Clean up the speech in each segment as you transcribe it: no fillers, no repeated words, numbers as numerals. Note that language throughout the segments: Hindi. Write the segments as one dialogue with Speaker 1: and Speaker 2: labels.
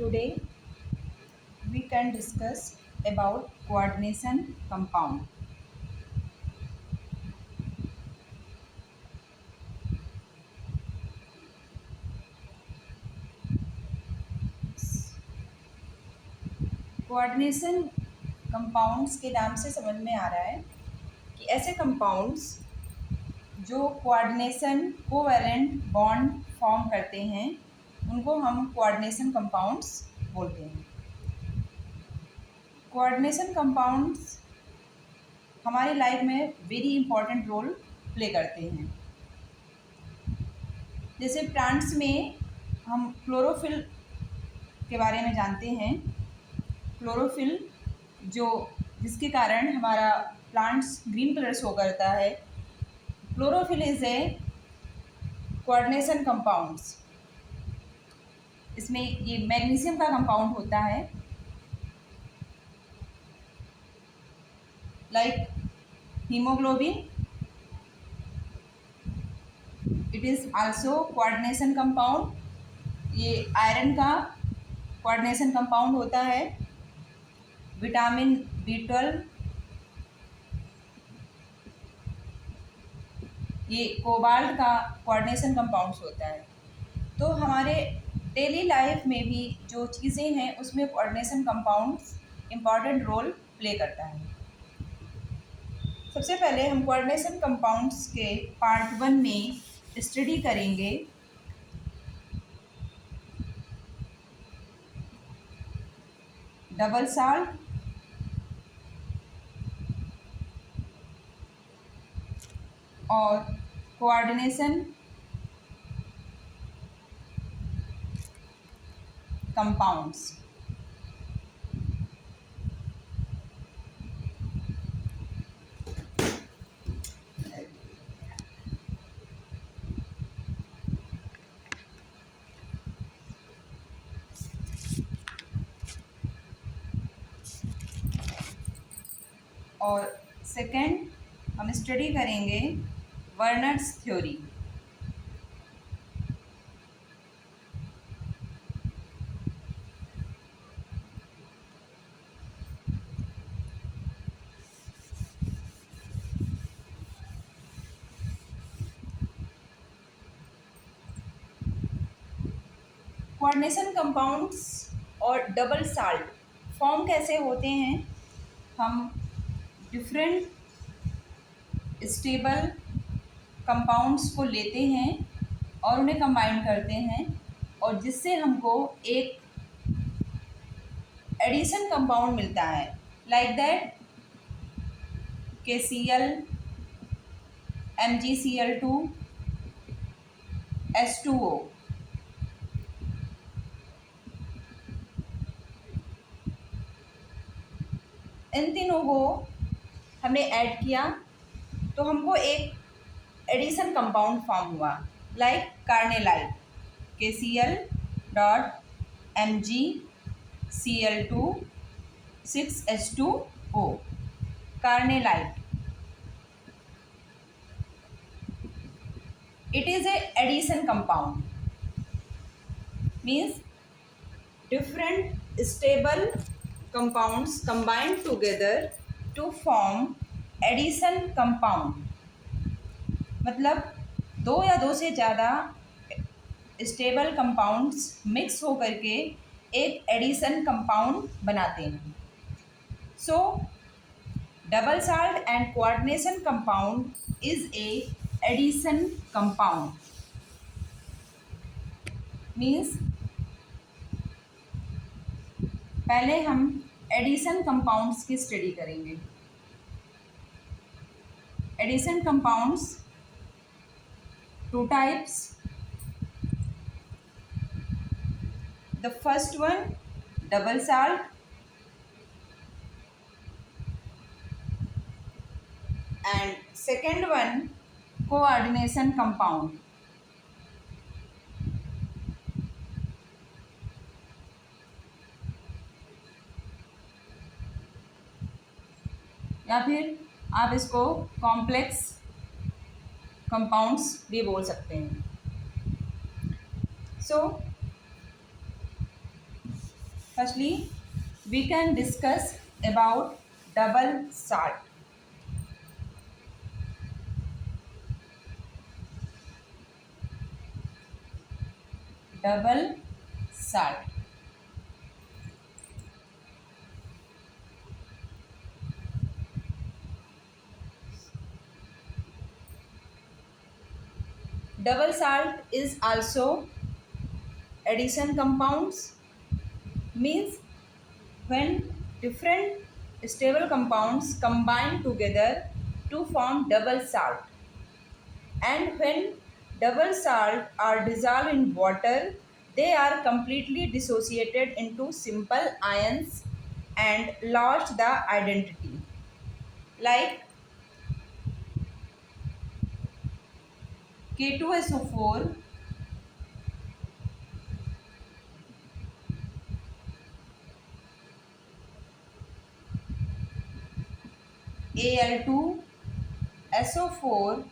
Speaker 1: Today we can discuss about coordination compound. Coordination compounds के नाम से समझ में आ रहा है कि ऐसे कंपाउंड्स जो कोऑर्डिनेशन कोवैलेंट बॉन्ड फॉर्म करते हैं उनको हम कोऑर्डिनेशन कंपाउंड्स बोलते हैं। कोऑर्डिनेशन कंपाउंड्स हमारी लाइफ में वेरी इंपॉर्टेंट रोल प्ले करते हैं। जैसे प्लांट्स में हम क्लोरोफिल के बारे में जानते हैं। क्लोरोफिल जिसके कारण हमारा प्लांट्स ग्रीन कलर शो करता है। Chlorophyll is a coordination compounds. इसमें ये मैग्नीशियम का कंपाउंड होता है, like haemoglobin. It is also coordination compound. ये आयरन का कोऑर्डिनेशन कंपाउंड होता है। विटामिन B12 ये कोबाल्ट का कोऑर्डिनेशन कंपाउंड्स होता है। तो हमारे डेली लाइफ में भी जो चीज़ें हैं उसमें coordination compounds important role play करता है। सबसे पहले हम कोऑर्डिनेशन कंपाउंड्स के पार्ट 1 में स्टडी करेंगे डबल साल्ट, और कोऑर्डिनेशन कंपाउंड्स। और सेकंड हम स्टडी करेंगे वर्नर्स थ्योरी। कोऑर्डिनेशन कंपाउंड्स और डबल साल्ट फॉर्म कैसे होते हैं? हम डिफरेंट स्टेबल कंपाउंड्स को लेते हैं और उन्हें कंबाइन करते हैं, और जिससे हमको एक एडिशन कंपाउंड मिलता है, like that KCl, MgCl2, H2O। इन तीनों को हमने ऐड किया तो हमको एक एडिशन कंपाउंड फॉर्म हुआ, like carnallite KCl.MgCl2 6H2O carnallite. It is a addition compound, means different stable compounds combined together to form addition compound। मतलब दो या दो से ज़्यादा स्टेबल कंपाउंड्स मिक्स होकर के एक एडिशन कंपाउंड बनाते हैं। So double salt and coordination compound is a addition compound. Means पहले हम एडिशन कंपाउंड्स की स्टडी करेंगे। Addition compounds two types. The first one double salt and second one coordination compound. या फिर आप इसको कॉम्प्लेक्स कंपाउंड्स भी बोल सकते हैं। सो Firstly, we can discuss about double salt. Double salt. Double salt is also addition compounds, means when different stable compounds combine together to form double salt, and when double salt are dissolved in water, they are completely dissociated into simple ions and lost the identity, like K2SO4, Al2SO4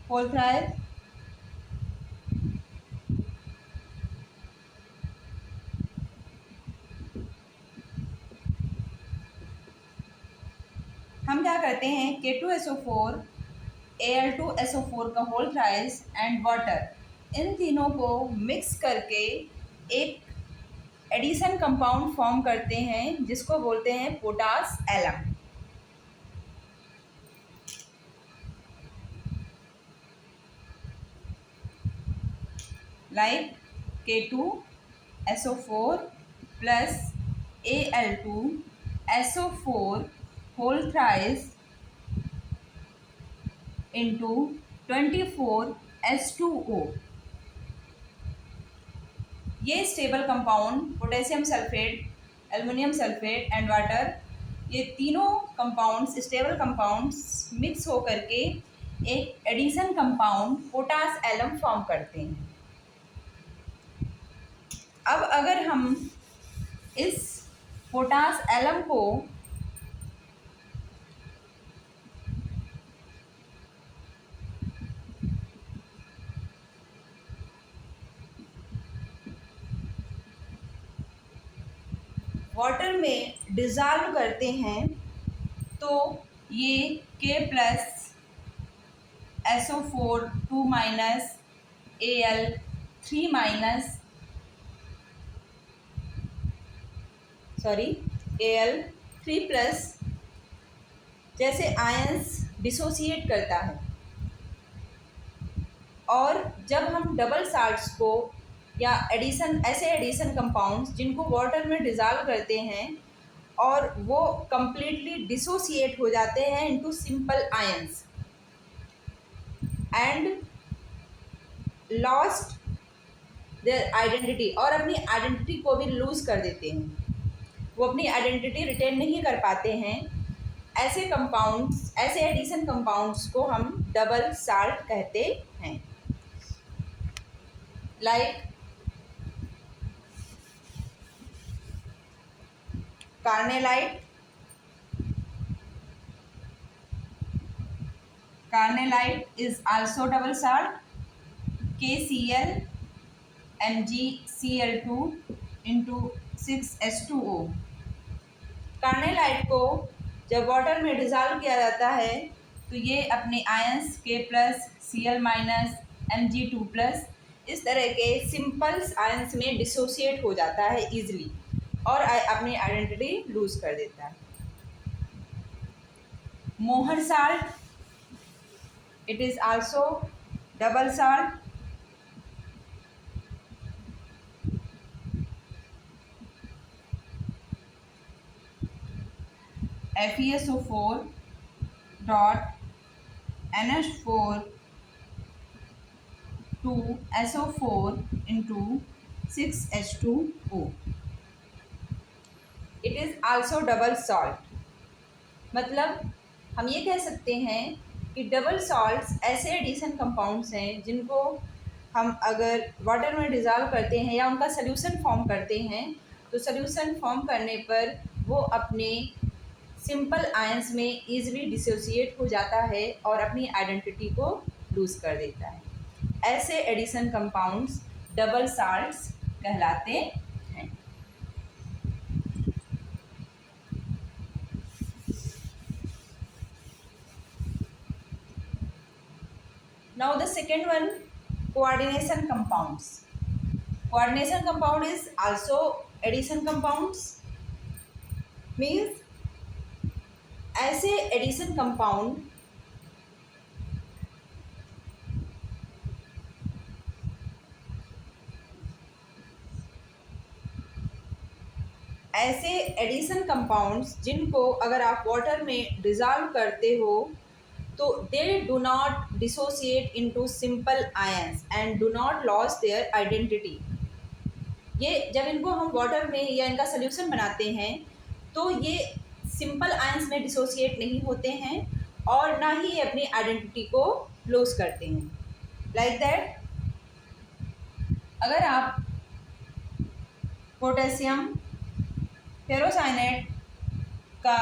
Speaker 1: whole thrice, हम क्या करते हैं, K2SO4, Al2SO4 का होल थ्राइस एंड वाटर, इन तीनों को मिक्स करके एक एडिशन कंपाउंड फॉर्म करते हैं जिसको बोलते हैं potash alum. Like K2SO4 plus Al2SO4 whole thrice into 24H2O। ये stable compound potassium sulphate, aluminium sulphate and water, ये तीनों कंपाउंड्स स्टेबल कंपाउंड्स मिक्स होकर के एक addition compound potash alum form करते हैं। अब अगर हम इस पोटास एलम को वाटर में डिज़ोल्व करते हैं तो ये K plus SO4 2 minus Al 3 minus Al 3 plus जैसे आयंस डिसोसिएट करता है। और जब हम डबल साल्ट्स को या ऐसे एडिशन कंपाउंड्स जिनको वाटर में डिज़ोल्व करते हैं और वो कंप्लीटली डिसोसिएट हो जाते हैं into simple ions and lost their identity, और अपनी आइडेंटिटी को भी लूज़ कर देते हैं, वो अपनी आइडेंटिटी रिटेन नहीं कर पाते हैं, ऐसे कंपाउंड्स, ऐसे एडिशन कंपाउंड्स को हम डबल साल्ट कहते हैं। Like Carnellite is also double salt, KCl MgCl2 into 6H2O। Carnallite को जब वाटर में डिज़ोल्व किया जाता है तो ये अपने ions K plus Cl minus Mg2 plus इस तरह के सिंपल आयंस में डिसोसिएट हो जाता है ईजिली और अपनी आइडेंटिटी लूज कर देता है। मोहर salt, it is also double salt, FeSO4 dot NH4 2SO4 into 6H2O। It is also double salt. मतलब हम ये कह सकते हैं कि डबल सॉल्ट्स ऐसे एडिशन कंपाउंड्स हैं जिनको हम अगर वाटर में डिज़ोल्व करते हैं या उनका सल्यूशन फॉर्म करते हैं तो सल्यूशन फॉर्म करने पर वो अपने सिंपल आयंस में ईजिली डिसोसिएट हो जाता है और अपनी आइडेंटिटी को लूज़ कर देता है। ऐसे एडिशन कंपाउंड्स डबल साल्ट्स कहलाते हैं। Now the second one, coordination compounds. Coordination compound is also addition compounds. Means ऐसे addition compound ऐसे एडिशन कंपाउंड्स जिनको अगर आप वाटर में डिज़ोल्व करते हो तो they do not dissociate into simple ions and do not loss their identity. ये जब इनको हम वाटर में या इनका सोल्यूशन बनाते हैं तो ये सिंपल आयंस में डिसोसिएट नहीं होते हैं और ना ही ये अपनी आइडेंटिटी को लॉस करते हैं। लाइक दैट, अगर आप पोटेशियम फेरोसाइनेट का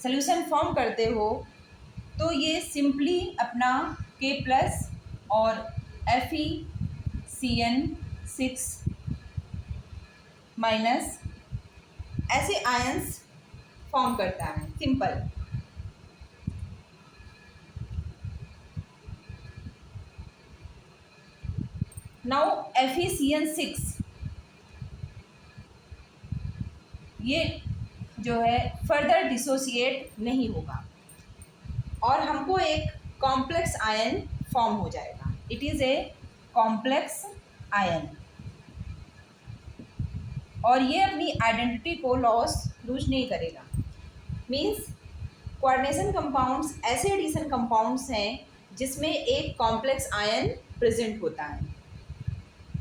Speaker 1: सोल्यूशन फॉर्म करते हो तो ये सिंपली अपना K+ और FeCN6- ऐसे आयंस फॉर्म करता है, सिंपल। नाउ FeCN6 ये जो है फर्दर डिसोसिएट नहीं होगा और हमको एक कॉम्प्लेक्स आयन फॉर्म हो जाएगा। It is a complex ion और ये अपनी आइडेंटिटी को लूज नहीं करेगा। मीन्स कोऑर्डिनेशन कंपाउंड्स ऐसे एडिशन कंपाउंड्स हैं जिसमें एक कॉम्प्लेक्स आयन प्रेजेंट होता है,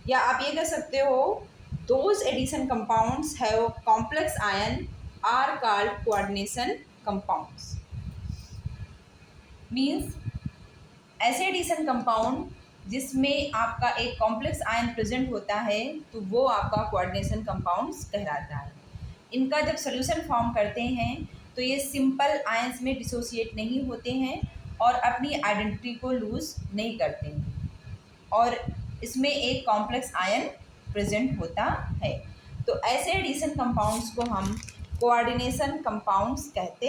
Speaker 1: या आप ये कह सकते हो those addition compounds have complex ion are called coordination compounds. Means ऐसे एडिशन कंपाउंड जिसमें आपका एक कॉम्प्लेक्स आयन प्रेजेंट होता है तो वो आपका कोऑर्डिनेशन कंपाउंड्स कहलाता है। इनका जब सोल्यूशन फॉर्म करते हैं तो ये सिंपल आयंस में डिसोसिएट नहीं होते हैं और अपनी आइडेंटिटी को लूज़ नहीं करते हैं और इसमें एक कॉम्प्लेक्स आयन प्रेजेंट होता है। तो ऐसे एडिशन कंपाउंड्स को हम कोऑर्डिनेशन कंपाउंड्स कहते